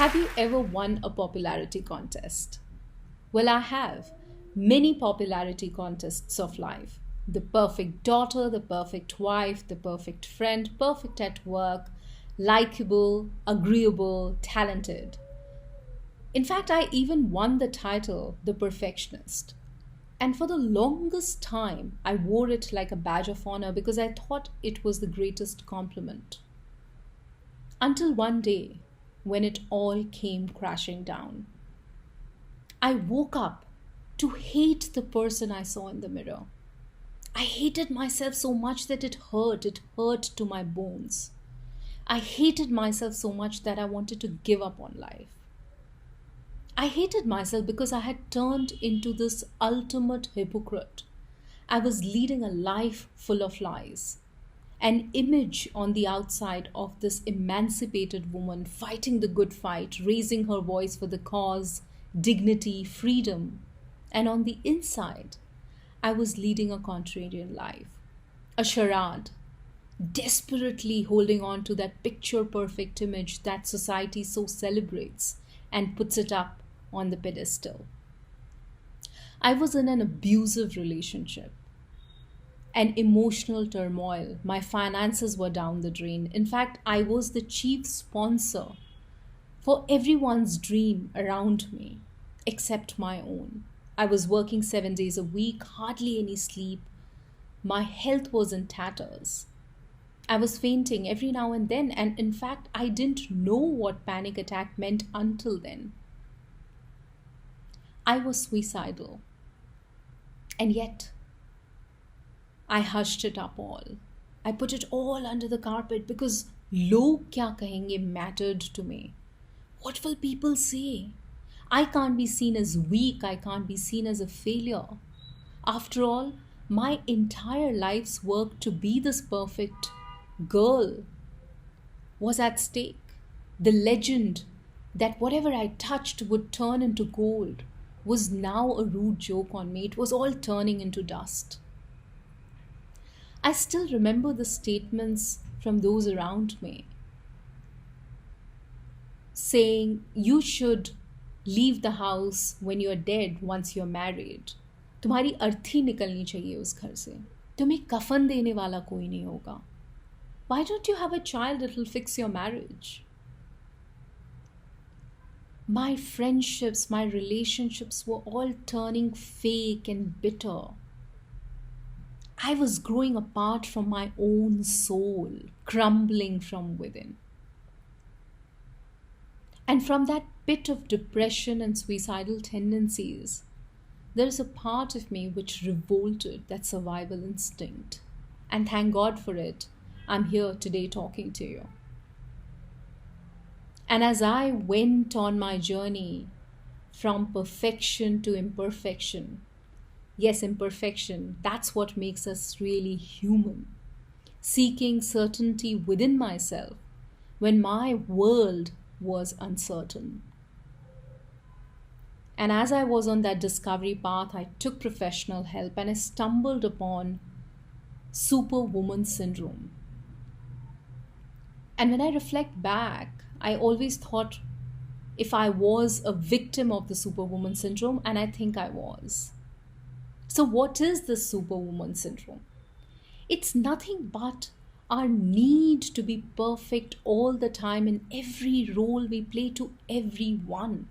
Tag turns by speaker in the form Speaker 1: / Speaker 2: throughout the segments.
Speaker 1: Have you ever won a popularity contest? Well, I have. Many popularity contests of life. The perfect daughter, the perfect wife, the perfect friend, perfect at work, likable, agreeable, talented. In fact, I even won the title, The Perfectionist. And for the longest time, I wore it like a badge of honor because I thought it was the greatest compliment. Until one day, when it all came crashing down. I woke up to hate the person I saw in the mirror. I hated myself so much that it hurt. It hurt to my bones. I hated myself so much that I wanted to give up on life. I hated myself because I had turned into this ultimate hypocrite. I was leading a life full of lies. An image on the outside of this emancipated woman fighting the good fight, raising her voice for the cause, dignity, freedom. And on the inside, I was leading a contrarian life, a charade, desperately holding on to that picture perfect image that society so celebrates and puts it up on the pedestal. I was in an abusive relationship, an emotional turmoil. My finances were down the drain. In fact, I was the chief sponsor for everyone's dream around me, except my own. I was working 7 days a week, hardly any sleep. My health was in tatters. I was fainting every now and then, and in fact, I didn't know what panic attack meant until then. I was suicidal. And yet, I hushed it up all. I put it all under the carpet because log kya kahenge mattered to me. What will people say? I can't be seen as weak. I can't be seen as a failure. After all, my entire life's work to be this perfect girl was at stake. The legend that whatever I touched would turn into gold was now a rude joke on me. It was all turning into dust. I still remember the statements from those around me saying, you should leave the house when you're dead once you're married. तुम्हारी अर्थी निकलनी चाहिए उस घर से. तुम्हें कफन देने वाला कोई नहीं होगा. Why don't you have a child that will fix your marriage? My friendships, my relationships were all turning fake and bitter. I was growing apart from my own soul, crumbling from within. And from that pit of depression and suicidal tendencies, there is a part of me which revolted that survival instinct. And thank God for it, I'm here today talking to you. And as I went on my journey from perfection to imperfection, yes, imperfection, that's what makes us really human. Seeking certainty within myself when my world was uncertain. And as I was on that discovery path, I took professional help and I stumbled upon superwoman syndrome. And when I reflect back, I always thought if I was a victim of the superwoman syndrome, and I think I was. So what is the superwoman syndrome? It's nothing but our need to be perfect all the time in every role we play to everyone.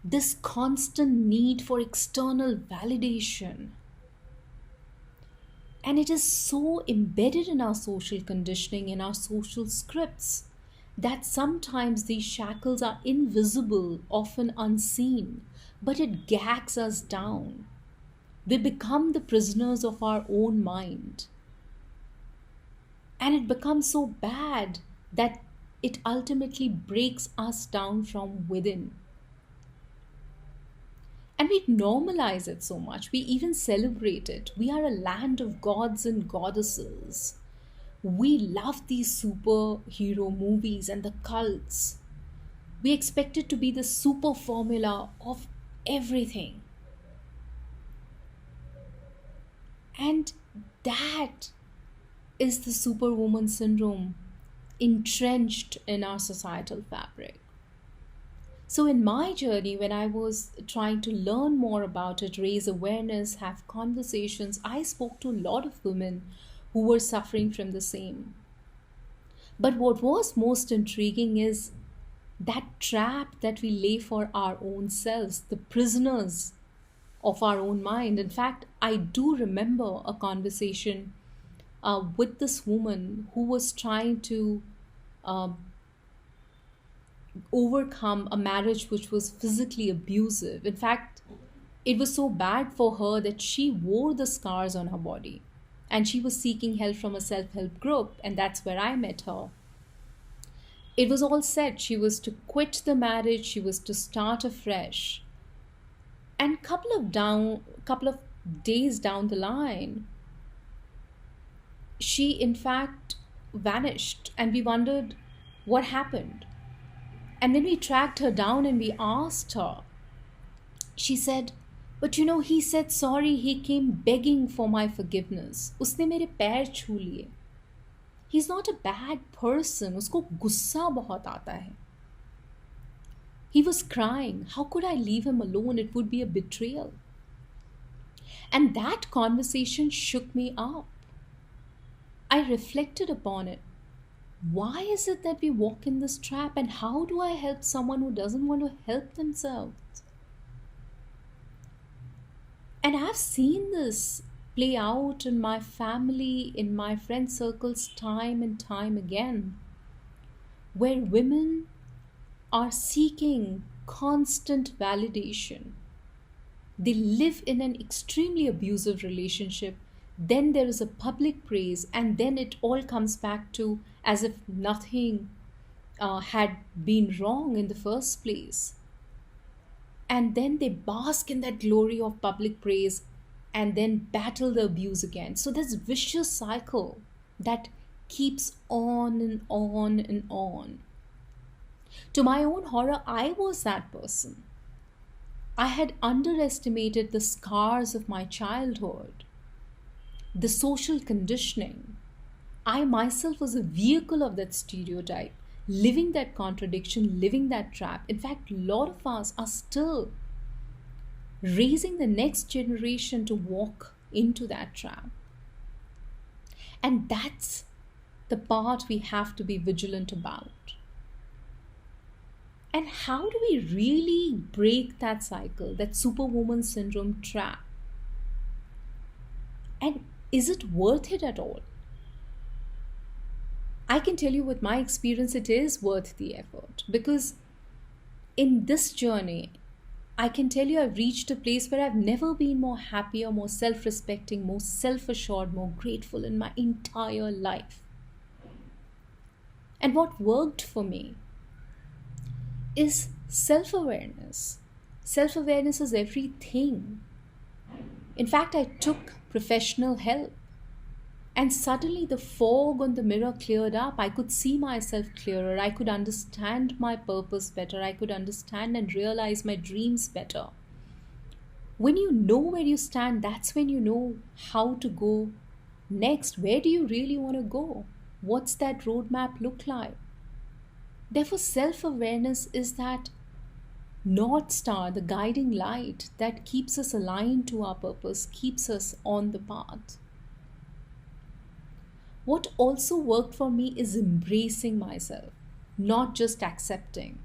Speaker 1: This constant need for external validation. And it is so embedded in our social conditioning, in our social scripts, that sometimes these shackles are invisible, often unseen, but it gags us down. We become the prisoners of our own mind. And it becomes so bad that it ultimately breaks us down from within. And we normalize it so much. We even celebrate it. We are a land of gods and goddesses. We love these superhero movies and the cults. We expect it to be the super formula of everything. And that is the superwoman syndrome entrenched in our societal fabric. So, in my journey, when I was trying to learn more about it, raise awareness, have conversations, I spoke to a lot of women who were suffering from the same. But what was most intriguing is that trap that we lay for our own selves, the prisoners of our own mind. In fact, I do remember a conversation with this woman who was trying to uh, overcome a marriage which was physically abusive. In fact, it was so bad for her that she wore the scars on her body. And she was seeking help from a self help group, and that's where I met her. It was all set. She was to quit the marriage, she was to start afresh. And couple of days down the line, she in fact vanished, and we wondered what happened. And when we tracked her down and we asked her, she said, but you know, he said sorry, he came begging for my forgiveness. उसने मेरे पैर छू लिए. He's not a bad person. उसको गुस्सा बहुत आता है. He was crying. How could I leave him alone? It would be a betrayal. And that conversation shook me up. I reflected upon it. Why is it that we walk in this trap, and how do I help someone who doesn't want to help themselves? And I've seen this play out in my family, in my friend circles, time and time again, where women are seeking constant validation. They live in an extremely abusive relationship. Then there is a public praise, and then it all comes back to as if nothing had been wrong in the first place. And then they bask in that glory of public praise and then battle the abuse again. So this vicious cycle that keeps on and on and on. To my own horror, I was that person. I had underestimated the scars of my childhood, the social conditioning. I myself was a vehicle of that stereotype, living that contradiction, living that trap. In fact, a lot of us are still raising the next generation to walk into that trap. And that's the part we have to be vigilant about. And how do we really break that cycle, that superwoman syndrome trap? And is it worth it at all? I can tell you with my experience, it is worth the effort, because in this journey, I can tell you I've reached a place where I've never been more happier, more self-respecting, more self-assured, more grateful in my entire life. And what worked for me is self-awareness. Self-awareness is everything. In fact, I took professional help. And suddenly the fog on the mirror cleared up. I could see myself clearer. I could understand my purpose better. I could understand and realize my dreams better. When you know where you stand, that's when you know how to go next. Where do you really want to go? What's that roadmap look like? Therefore, self-awareness is that North Star, the guiding light that keeps us aligned to our purpose, keeps us on the path. What also worked for me is embracing myself, not just accepting.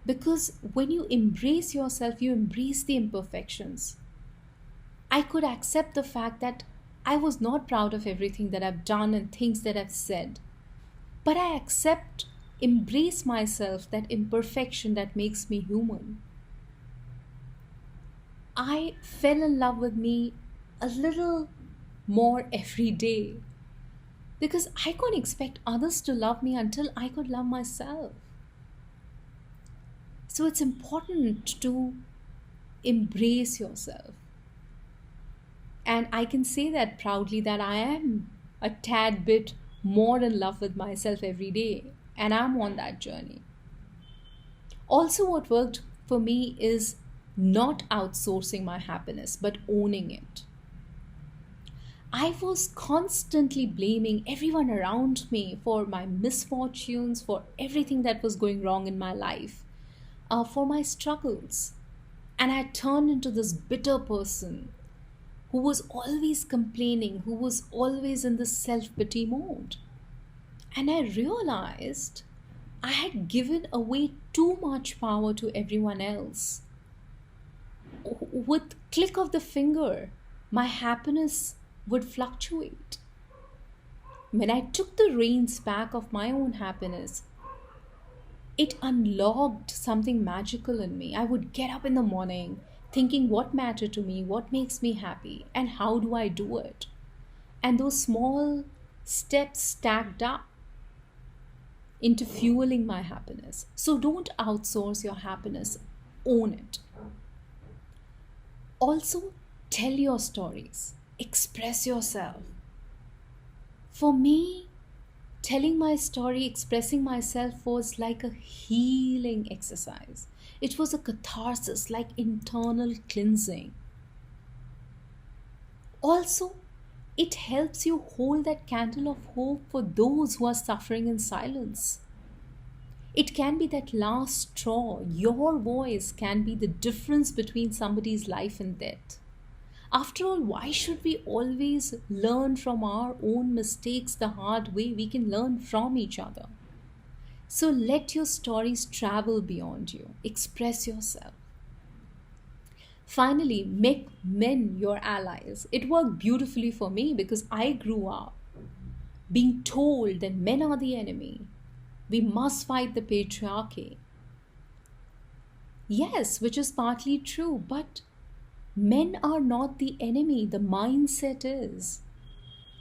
Speaker 1: Because when you embrace yourself, you embrace the imperfections. I could accept the fact that I was not proud of everything that I've done and things that I've said. But I embrace myself, that imperfection that makes me human. I fell in love with me a little more every day, because I couldn't expect others to love me until I could love myself. So it's important to embrace yourself. And I can say that proudly that I am a tad bit more in love with myself every day. And I'm on that journey. Also, what worked for me is not outsourcing my happiness, but owning it. I was constantly blaming everyone around me for my misfortunes, for everything that was going wrong in my life. for my struggles. And I turned into this bitter person who was always complaining, who was always in this self pity mode. And I realized I had given away too much power to everyone else. With click of the finger, my happiness would fluctuate. When I took the reins back of my own happiness, it unlocked something magical in me. I would get up in the morning thinking what mattered to me, what makes me happy, and how do I do it. And those small steps stacked up into fueling my happiness. So don't outsource your happiness, own it. Also, tell your stories, express yourself. For me, telling my story, expressing myself was like a healing exercise. It was a catharsis, like internal cleansing. Also, it helps you hold that candle of hope for those who are suffering in silence. It can be that last straw. Your voice can be the difference between somebody's life and death. After all, why should we always learn from our own mistakes the hard way? We can learn from each other. So let your stories travel beyond you. Express yourself. Finally, make men your allies. It worked beautifully for me because I grew up being told that men are the enemy. We must fight the patriarchy. Yes, which is partly true, but men are not the enemy. The mindset is.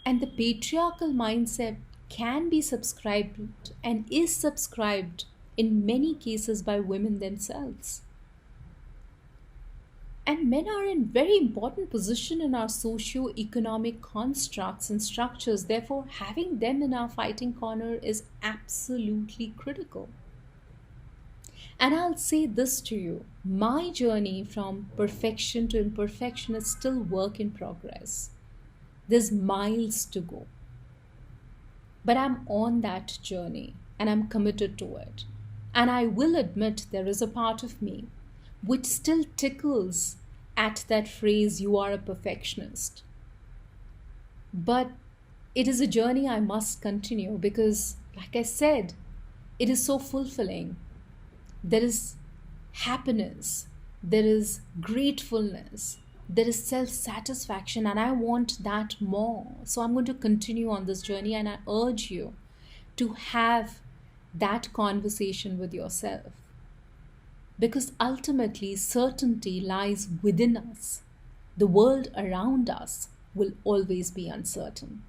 Speaker 1: And the patriarchal mindset can be subscribed and is subscribed in many cases by women themselves. And men are in very important position in our socio-economic constructs and structures. Therefore, having them in our fighting corner is absolutely critical. And I'll say this to you. My journey from perfection to imperfection is still work in progress. There's miles to go. But I'm on that journey and I'm committed to it. And I will admit there is a part of me which still tickles at that phrase, you are a perfectionist. But it is a journey I must continue because, like I said, it is so fulfilling. There is happiness, there is gratefulness, there is self-satisfaction, and I want that more. So I'm going to continue on this journey, and I urge you to have that conversation with yourself. Because ultimately, certainty lies within us. The world around us will always be uncertain.